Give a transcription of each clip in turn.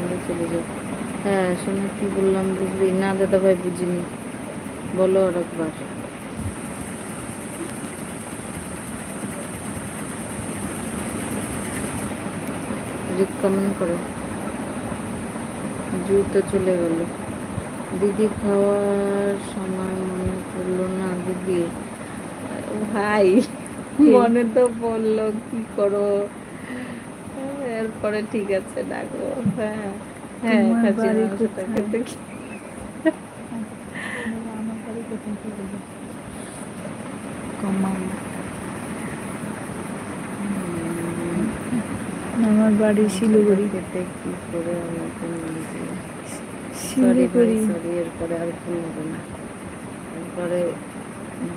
হলে চলে যাও। হ্যাঁ শোনো কি বললাম বুঝলি না দাদা ভাই? বুঝিনি, বলো আর একবার। কমেন্ট করো। জুতো চলে গেল। দিদি খাওয়ার সময় মনে পড়লো না দিদি? ভাই মনে তো পড়লো, কি করো? এরপরে ঠিক আছে ডাকবো। হ্যাঁ হ্যাঁ, খাসির মাংসটা খেতে আমার বাড়ি কোথায় চলে যায়? কমাল। আমার বাড়ি শিলিগুড়ি। খেতে কি করে আমাকে শিলিগুড়ি। সরি, এরপরে আর ভুল হবে না। এরপরে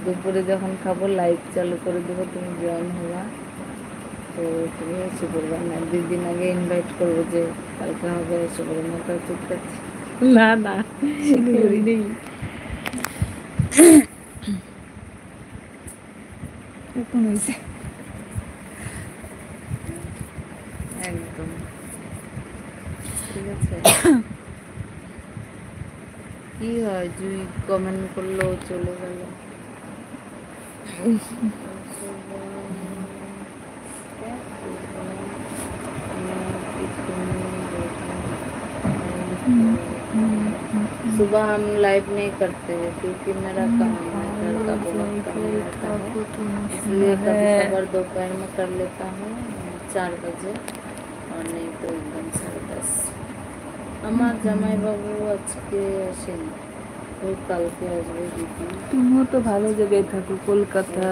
দুপুরে যখন খাবো লাইভ চালু করে দেবো, তুমি জয়েন হবা। তো তুমি এসে করবে না, 2 দিন আগে ইনভাইট করবো যে কালকে হবে, এসে করবো না। তো ঠিক আছে, না না শিলিগুড়ি নেই। এখন হয়েছে একদম ঠিক আছে। কি হয়, জুই কমেন্ট করলো চলে গেল। सुबह हम लाइव नहीं करते हैं क्योंकि मेरा काम है, घर का बहुत काम रहता है, इसलिए कभी कभार दोपहर में कर लेता हूँ 4 बजे, और नहीं तो एकदम 10:30। আমার জামাই বাবু আজকে আসেনি, ওই কালকে আসবে দিদি। তুমিও তো ভালো জায়গায় থাকো, কলকাতা।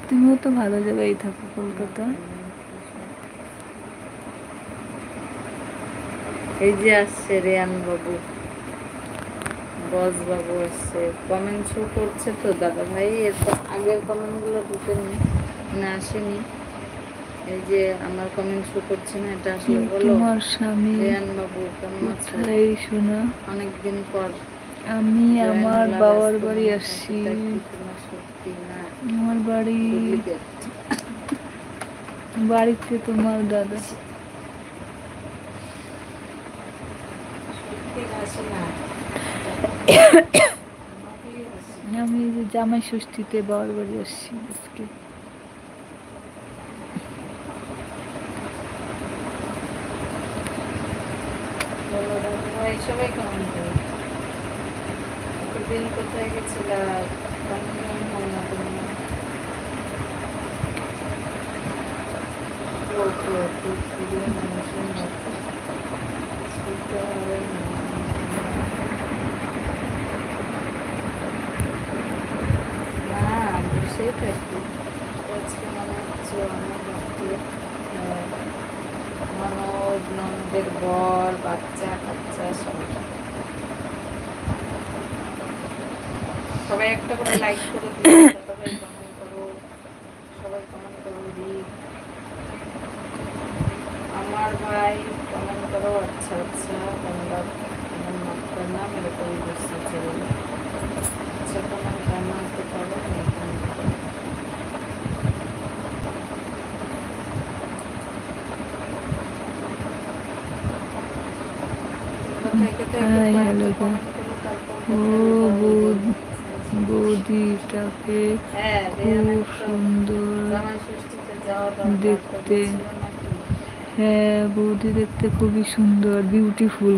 তুমিও তো ভালো জায়গায় থাকো, কলকাতা। এই যে আসছে রেয়ান বাবু, বস বাবু আসছে। কমেন্ট শো করছে তো দাদা ভাই, এরপর আগের কমেন্টগুলো ঢুকেনি, মানে আসেনি। এই যে আমার কমেন্ট শো করছে না, এটা আসলে বলো। তোমার স্বামী রেয়ান বাবু কেমন আছো? শোনা, অনেকদিন পর আমি আমার বাবার বাড়ি আসছি। সত্যি না? আমার বাড়িতে তোমার দাদা। আমি জামাই ষষ্ঠীতে বাবার বাড়ি আসছি আজকে। সবাই কেমন করে? দিন কোথায় গেছিলা? বুঝতেই থাকি আজকে মনে হচ্ছে অনেক ননদের বর বাচ্চা কাচ্চা সবাই একটা করে লাইক করে দিও, সবাই কমেন্ট করো, সবাই কমেন্ট করো। আমার ভাই কমেন্ট করো। अच्छा अच्छा बंदा कमेंट मत करना, मेरे को भी गुस्सा चलेगा। अच्छा कमेंट करना तो करो, नहीं कमेंट करो। বৌদিটাকে খুব সুন্দর দেখতে। হ্যাঁ বৌদি দেখতে খুবই সুন্দর, বিউটিফুল।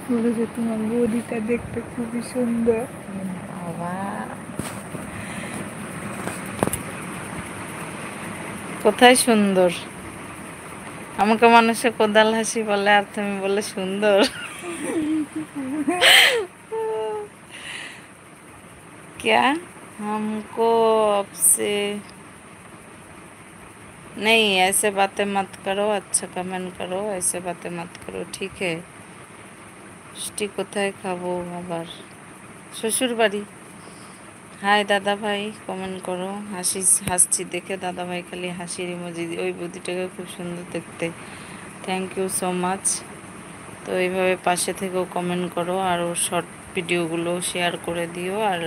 বলেছে তোমার বৌদিটা দেখতে খুবই সুন্দর। কোথায় সুন্দর? আমাকে মানুষে কোদাল হাসি বলে, আর তুমি বলে সুন্দর। क्या हमको आपसे नहीं ऐसे बातें मत करो, अच्छा कमेंट करो, ऐसे बातें मत करो ठीक है। মিষ্টি কোথায় খাবো আবার? শ্বশুর বাড়ি। হাই দাদা ভাই, কমেন্ট করো। হাসছি দেখে দাদা ভাই খালি হাসির ইমোজি। ওই বুদ্ধিটাকে খুব সুন্দর দেখতে, থ্যাংক ইউ সো মাচ। তো এইভাবে পাশে থেকেও কমেন্ট করো, আর শর্ট ভিডিওগুলো শেয়ার করে দিও, আর